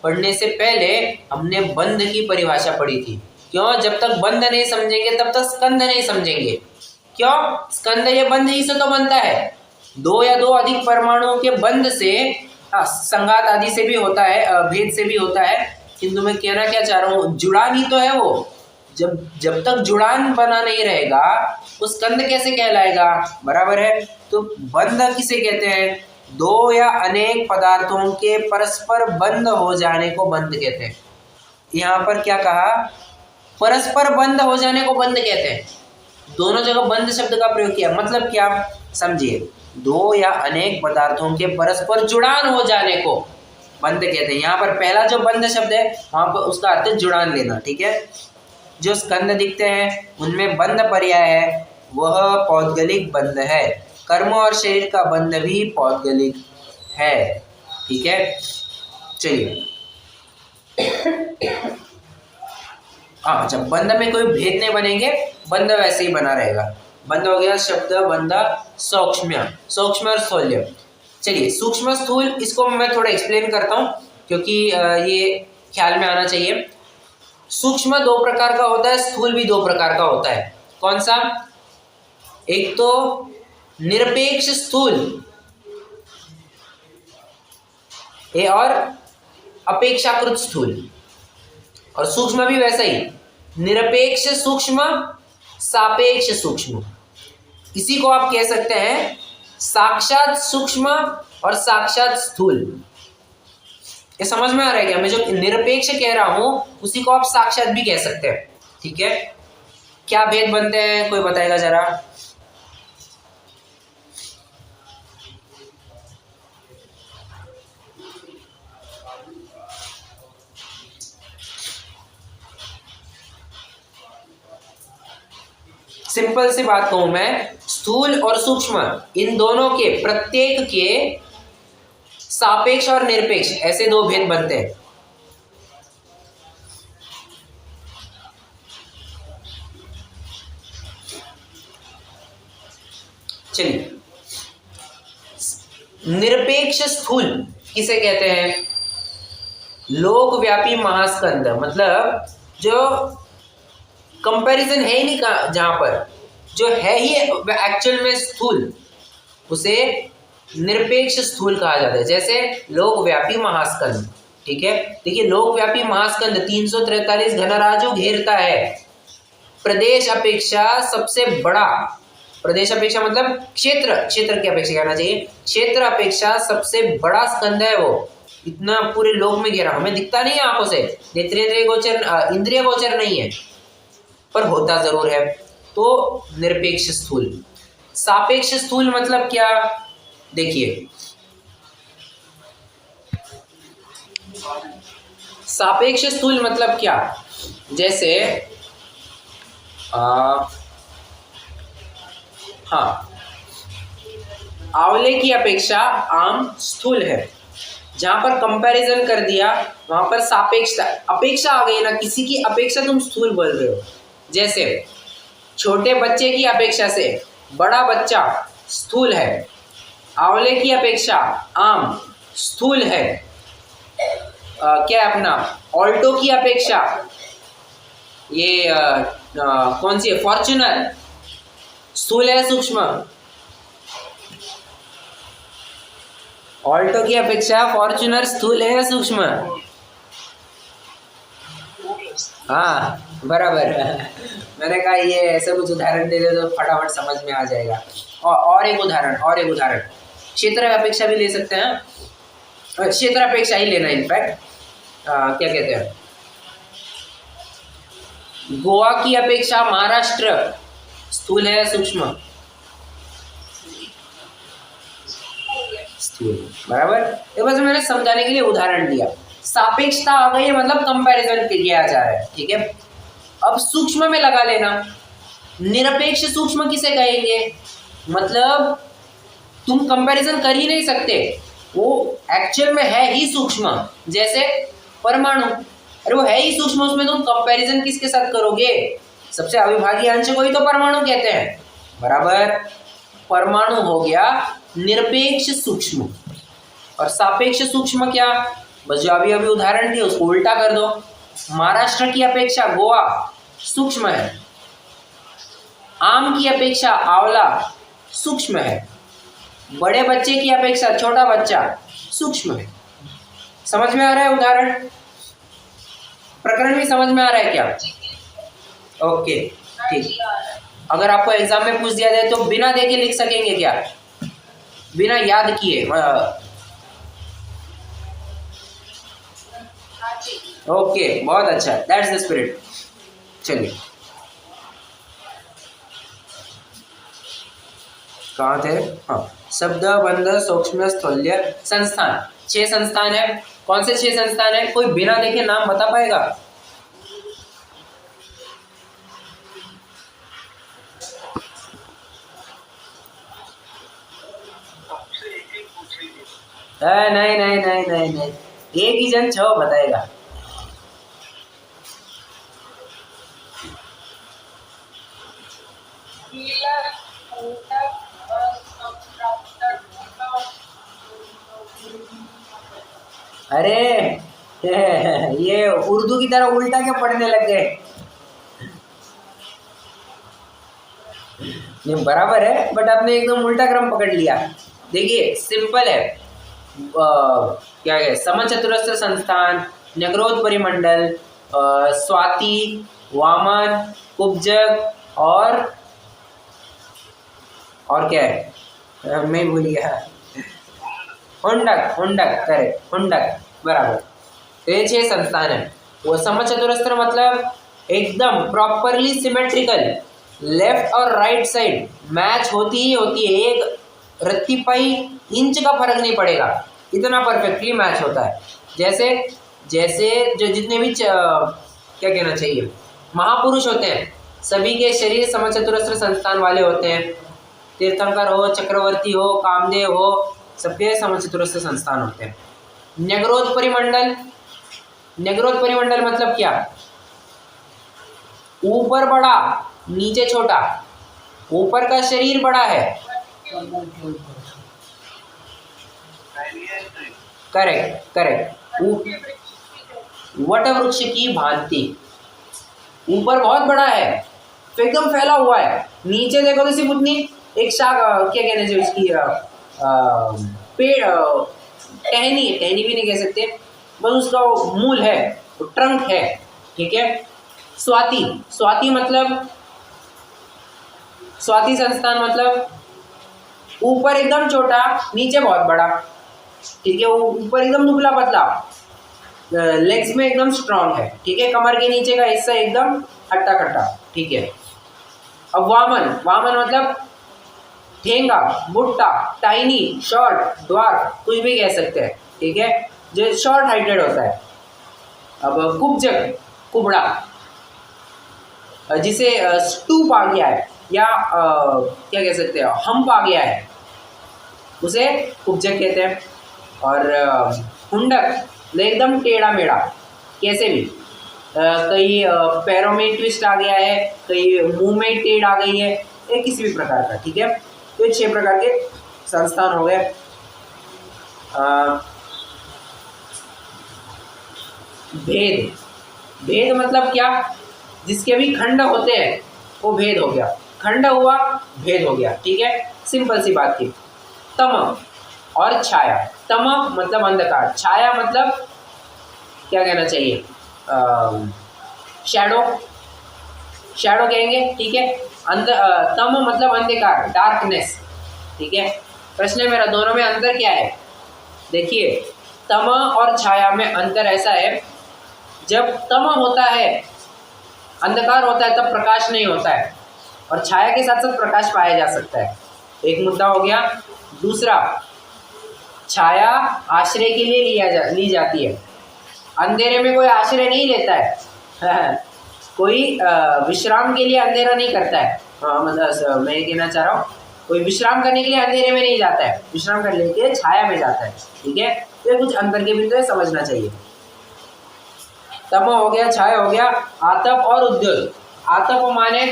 S1: पढ़ने से पहले हमने बंध की परिभाषा पढ़ी थी। क्यों, जब तक बंध नहीं समझेंगे तब तक स्कंद नहीं समझेंगे। क्यों, स्कंद ये बंध ही से तो बनता है, 2 या 2 अधिक परमाणुओं के बंध से, संघात आदि से भी होता है, भेद से भी होता है, किंतु मैं कहना क्या चाह रहा हूँ, जुड़ान ही तो है वो। जब तक जुड़ान बना नहीं रहेगा वो स्कंद कैसे कहलाएगा। बराबर है, तो बंध किसे कहते हैं, 2 या अनेक पदार्थों के परस्पर बंध हो जाने को बंध कहते हैं। यहाँ पर क्या कहा, परस्पर बंध हो जाने को बंध कहते हैं। दोनों जगह बंध शब्द का प्रयोग किया, मतलब क्या समझिए, दो या अनेक पदार्थों के परस्पर जुड़ान हो जाने को बंध कहते हैं। यहाँ पर पहला जो बंध शब्द है वहां पर उसका अर्थ जुड़ान लेना, ठीक है। जो स्कंद दिखते हैं उनमें बंध पर्याय है, वह पौद्गलिक बंध है। कर्म और शरीर का बंध भी पौद्गलिक है, ठीक है। चलिए, हाँ, जब बंध में कोई भेद नहीं बनेंगे, बंध वैसे ही बना रहेगा। बंध हो गया शब्द बंध सूक्ष्म, सूक्ष्म और स्थूल्य। चलिए, सूक्ष्म स्थूल, इसको मैं थोड़ा एक्सप्लेन करता हूँ क्योंकि ये ख्याल में आना चाहिए। सूक्ष्म दो प्रकार का होता है, स्थूल भी दो प्रकार का होता है। कौन सा? एक तो निरपेक्ष स्थूल और अपेक्षाकृत स्थूल, और सूक्ष्म भी वैसा ही, निरपेक्ष सूक्ष्म, सापेक्ष सूक्ष्म। इसी को आप कह सकते हैं साक्षात सूक्ष्म और साक्षात स्थूल। ये समझ में आ रहा है क्या? मैं जो निरपेक्ष कह रहा हूं उसी को आप साक्षात भी कह सकते हैं, ठीक है। क्या भेद बनते हैं, कोई बताएगा जरा? सिंपल सी बात कहूं मैं, स्थूल और सूक्ष्म इन दोनों के प्रत्येक के सापेक्ष और निरपेक्ष ऐसे दो भेद बनते हैं। चलिए, निरपेक्ष स्थूल किसे कहते हैं? लोकव्यापी महास्कंद, मतलब जो कंपैरिजन है ही नहीं, जहां पर जो है ही एक्चुअल में स्थूल, उसे निरपेक्ष स्थूल कहा जाता है। जैसे लोकव्यापी महास्कंद, ठीक है। देखिए, लोकव्यापी महास्कंद 343 घनराजु घेरता है। प्रदेश अपेक्षा सबसे बड़ा, प्रदेश अपेक्षा मतलब क्षेत्र, क्षेत्र की अपेक्षा कहना चाहिए, क्षेत्र अपेक्षा सबसे बड़ा स्कंद है वो। इतना पूरे लोक में घेरा, हमें दिखता नहीं है आंखों से, नेत्रेंद्रिय गोचर, इंद्रिय गोचर नहीं है, पर होता जरूर है। तो निरपेक्ष स्थूल। सापेक्ष स्थूल मतलब क्या? देखिए, सापेक्ष स्थूल मतलब क्या? जैसे हाँ, आंवले की अपेक्षा आम स्थूल है। जहां पर कंपैरिजन कर दिया वहां पर सापेक्षता, अपेक्षा आ गई ना, किसी की अपेक्षा तुम स्थूल बोल रहे हो। जैसे छोटे बच्चे की अपेक्षा से बड़ा बच्चा स्थूल है, आंवले की अपेक्षा आम स्थूल है। क्या अपना ऑल्टो की अपेक्षा ये कौन सी है, फॉर्च्यूनर, स्थूल है सूक्ष्म? ऑल्टो की अपेक्षा फॉर्च्यूनर स्थूल है सूक्ष्म? हाँ, बराबर। मैंने कहा ये ऐसे कुछ उदाहरण दे दे तो फटाफट समझ में आ जाएगा। और एक उदाहरण क्षेत्र अपेक्षा भी ले सकते हैं, क्षेत्र अपेक्षा ही लेना इनफैक्ट। क्या कहते हैं, गोवा की अपेक्षा महाराष्ट्र स्थूल है सूक्ष्म? स्थूल, बराबर। ये बस मैंने समझाने के लिए उदाहरण दिया। सापेक्षता आ गई मतलब कंपैरिजन किया जा रहा है, ठीक है। अब सूक्ष्म में लगा लेना। निरपेक्ष सूक्ष्म किसे कहेंगे? मतलब तुम कंपैरिजन कर ही नहीं सकते, वो एक्चुअल में है ही सूक्ष्म। जैसे परमाणु, अरे वो है ही सूक्ष्म, उसमें तुम कंपैरिजन किसके साथ करोगे? सबसे अविभाज्य अंश को ही तो परमाणु कहते हैं, बराबर। परमाणु हो गया निरपेक्ष सूक्ष्म। और सापेक्ष सूक्ष्म क्या? बस जो अभी उदाहरण दिया उसको उल्टा कर दो। महाराष्ट्र की अपेक्षा गोवा सूक्ष्म है, आम की अपेक्षा आंवला सूक्ष्म है, बड़े बच्चे की अपेक्षा छोटा बच्चा सूक्ष्म है। समझ में आ रहा है उदाहरण? प्रकरण भी समझ में आ रहा है क्या? ओके, ठीक। अगर आपको एग्जाम में पूछ दिया जाए तो बिना देखे लिख सकेंगे क्या, बिना याद किए? ओके, बहुत अच्छा, दैट्स द स्पिरिट। चलिए, कहाँ थे? हाँ, शब्द बंध सूक्ष्म स्थूल्य संस्थान, 6 संस्थान है। कौन से 6 संस्थान है? कोई बिना देखे नाम बता पाएगा? नहीं नहीं नहीं नहीं नहीं, एक ही जन 6 बताएगा। अरे ये उर्दू की तरह उल्टा क्या पढ़ने लग गए? ये बराबर है, बट आपने एकदम उल्टा क्रम पकड़ लिया। देखिए सिंपल है। क्या है? समचतुरस्र संस्थान, न्यग्रोध परिमंडल, स्वाति, वामन, कुब्जक और क्या है? मैं भूल गया। हुंडक, हुंडक, करेक्ट, हुंडक, बराबर। तो ये 6 संस्थान है। वो समचतुरस्र मतलब एकदम प्रॉपरली सिमेट्रिकल, लेफ्ट और राइट साइड मैच होती ही होती है, एक रत्ती पाई इंच का फर्क नहीं पड़ेगा, इतना परफेक्टली मैच होता है। जैसे जैसे जो जितने भी क्या कहना चाहिए, महापुरुष होते हैं, सभी के शरीर समचतुरस्र संस्थान वाले होते हैं। तीर्थंकर हो, चक्रवर्ती हो, कामदेव हो, सबके समचतुरस्र संस्थान होते हैं। न्यग्रोध परिमंडल, न्यग्रोध परिमंडल मतलब क्या? ऊपर बड़ा, नीचे छोटा। ऊपर का शरीर बड़ा है, करेक्ट करेक्ट, वट वृक्ष की भांति। ऊपर बहुत बड़ा है, तो एकदम फैला हुआ है। नीचे देखो तो सिर्फ उतनी एक शाख, क्या कहने चाहिए उसकी, पेड़, टहनी भी नहीं कह सकते, बस उसका मूल है, ट्रंक है, ठीक है। स्वाति, स्वाति मतलब, स्वाति संस्थान मतलब ऊपर एकदम छोटा, नीचे बहुत बड़ा, ठीक है। ऊपर एकदम दुबला पतला, लेग्स में एकदम स्ट्रांग है, ठीक है। कमर के नीचे का हिस्सा एकदम हट्टा कट्टा, ठीक है। अब वामन, वामन मतलब ठेंगा, बुट्टा, टाइनी, शॉर्ट, ड्वार्फ, कुछ भी कह सकते हैं, ठीक है, जो शॉर्ट हाइटेड होता है। अब कुब्जक, कुबड़ा, जिसे स्टूप आ गया है या क्या कह सकते हैं, हम्प आ गया है, उसे कुब्जक कहते हैं। और हुंडक एकदम टेढ़ा मेढ़ा, कैसे भी, कहीं पैरों में ट्विस्ट आ गया है, कहीं मुंह में टेढ़ आ गई है, ये किसी भी प्रकार का, ठीक है। तो ये 6 प्रकार के संस्थान हो गए। भेद, भेद मतलब क्या? जिसके भी खंड होते हैं वो भेद हो गया, खंड हुआ भेद हो गया, ठीक है। सिंपल सी बात थी। तम और छाया, तम मतलब अंधकार, छाया मतलब क्या कहना चाहिए, शैडो, शैडो कहेंगे, ठीक है। तम मतलब अंधकार, डार्कनेस, ठीक है। प्रश्न है मेरा, दोनों में अंतर क्या है? देखिए, तम और छाया में अंतर ऐसा है, जब तम होता है, अंधकार होता है, तब प्रकाश नहीं होता है, और छाया के साथ साथ प्रकाश पाया जा सकता है। एक मुद्दा हो गया। दूसरा, छाया आश्रय के लिए ली जाती है, अंधेरे में कोई आश्रय नहीं लेता है कोई विश्राम के लिए अंधेरा नहीं करता है। मतलब मैं ये कहना चाह रहा हूँ, कोई विश्राम करने के लिए अंधेरे में नहीं जाता है, विश्राम कर लेके छाया में जाता है, ठीक है। तो ये कुछ अंतर के बिंदु समझना चाहिए। तम हो गया, छाया हो गया। आतप और उद्योत, आतप माने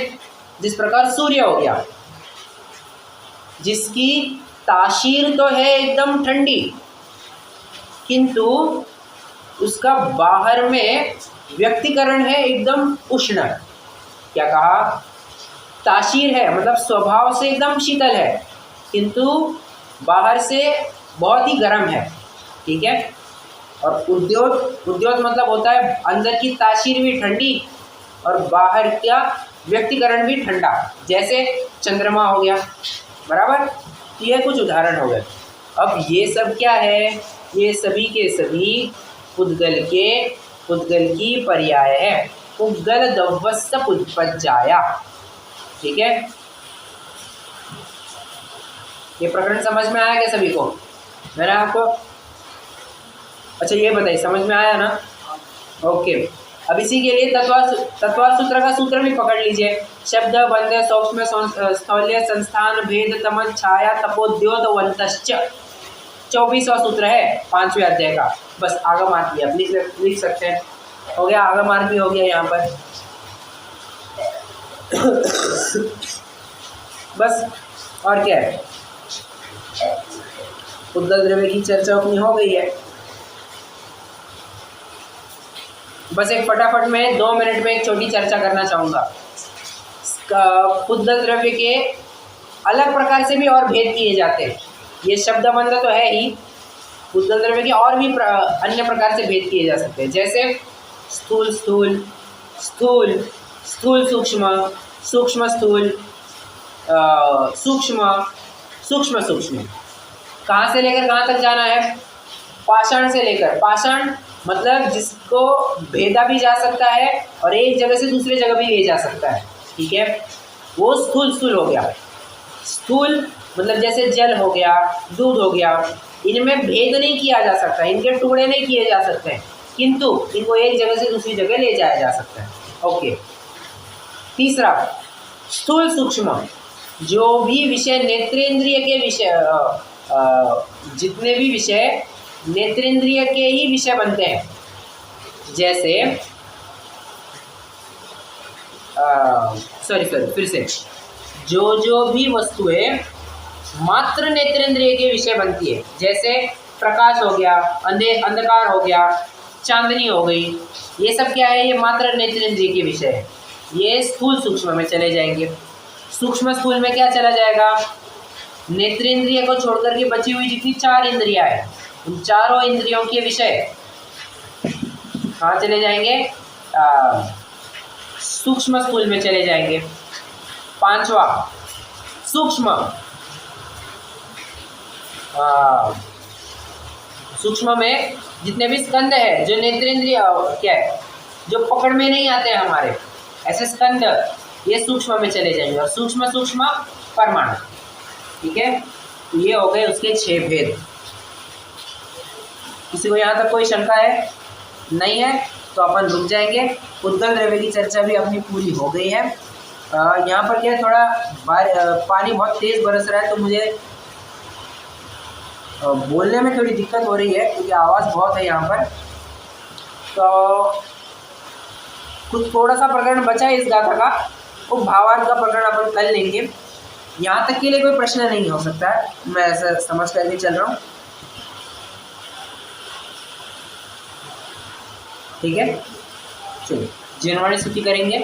S1: जिस प्रकार सूर्य हो गया, जिसकी तासीर तो है एकदम ठंडी, किंतु उसका बाहर में व्यक्तिकरण है एकदम उष्ण। क्या कहा? तासीर है मतलब स्वभाव से एकदम शीतल है, किंतु बाहर से बहुत ही गर्म है, ठीक है। और उद्योत, उद्योत मतलब होता है अंदर की तासीर भी ठंडी और बाहर का व्यक्तिकरण भी ठंडा, जैसे चंद्रमा हो गया, बराबर। ये कुछ उदाहरण हो गए। अब ये सब क्या है? ये सभी के सभी पुद्गल की पर्याय है। पुद्गल दव्वस्य पुष्पज्जाया, ठीक है। ये प्रकरण समझ में आया क्या सभी को? मैंने आपको अच्छा ये बताइए, समझ में आया ना? ओके। अब इसी के लिए तत्वार्थ सूत्र का सूत्र भी पकड़ लीजिए। शब्द बंध सूक्ष्म स्थौल्य संस्थान भेद तमन छाया तपोद्योतवंतश्च 24वां सूत्र है 5वें अध्याय का। बस आगमार्क भी आप लिख सकते हैं। हो गया, आगमार्क भी हो गया यहाँ पर। बस और क्या है, उद्गल द्रव्य की चर्चा अपनी हो गई है। बस एक फटाफट में 2 मिनट में एक छोटी चर्चा करना चाहूँगा। उद्गल द्रव्य के अलग प्रकार से भी और भेद किए जाते हैं। ये शब्दबंध तो है ही, उद्गल द्रव्य के और भी अन्य प्रकार से भेद किए जा सकते हैं। जैसे स्थूल स्थूल, स्थूल स्थूल सूक्ष्म, सूक्ष्म स्थूल, सूक्ष्म सूक्ष्म सूक्ष्म। कहाँ से लेकर कहाँ तक जाना है? पाषाण से लेकर, पाषाण मतलब जिसको भेदा भी जा सकता है और एक जगह से दूसरी जगह भी ले जा सकता है, ठीक है, वो स्थूल स्थूल हो गया। स्थूल मतलब जैसे जल हो गया, दूध हो गया, इनमें भेद नहीं किया जा सकता, इनके टुकड़े नहीं किए जा सकते हैं, किंतु इनको एक जगह से दूसरी जगह ले जाया जा सकता है। ओके। तीसरा स्थूल सूक्ष्म, जो भी विषय नेत्रेंद्रिय के विषय जितने भी विषय नेत्रेंद्रिय के ही विषय बनते हैं, जैसे फिर से जो भी वस्तुएं मात्र नेत्रेंद्रिय के विषय बनती है, जैसे प्रकाश हो गया, अंधकार हो गया, चांदनी हो गई, ये सब क्या है? ये मात्र नेत्रेंद्रिय के विषय है। ये स्थूल सूक्ष्म में चले जाएंगे। सूक्ष्म स्थूल में क्या चला जाएगा? नेत्रेंद्रिय को छोड़कर के बची हुई जितनी 4 इंद्रियां हैं, उन चारों इंद्रियों के विषय कहाँ चले जाएंगे? सूक्ष्म स्थूल में चले जाएंगे। 5वां सूक्ष्म, सूक्ष्म में जितने भी स्कंद है, जो नेत्रेंद्रिय क्या है, जो पकड़ में नहीं आते हैं हमारे, ऐसे स्कंद, ये सूक्ष्म में चले जाएंगे। और सूक्ष्म सूक्ष्म परमाणु, ठीक है। तो ये हो गए उसके 6 भेद। किसी को यहाँ तक कोई शंका है? नहीं है तो अपन रुक जाएंगे। उद्गल द्रव्य की चर्चा भी अपनी पूरी हो गई है। यहाँ पर क्या है, थोड़ा पानी बहुत तेज़ बरस रहा है, तो मुझे बोलने में थोड़ी दिक्कत हो रही है क्योंकि आवाज़ बहुत है यहाँ पर। तो कुछ थोड़ा सा प्रकरण बचा है इस गाथा का, वो भावार्थ का प्रकरण अपन कर लेंगे। यहाँ तक के लिए कोई प्रश्न नहीं हो सकता है, मैं ऐसा समझ करके चल रहा हूँ, ठीक है। चलिए जिनवाणी स्तुति करेंगे।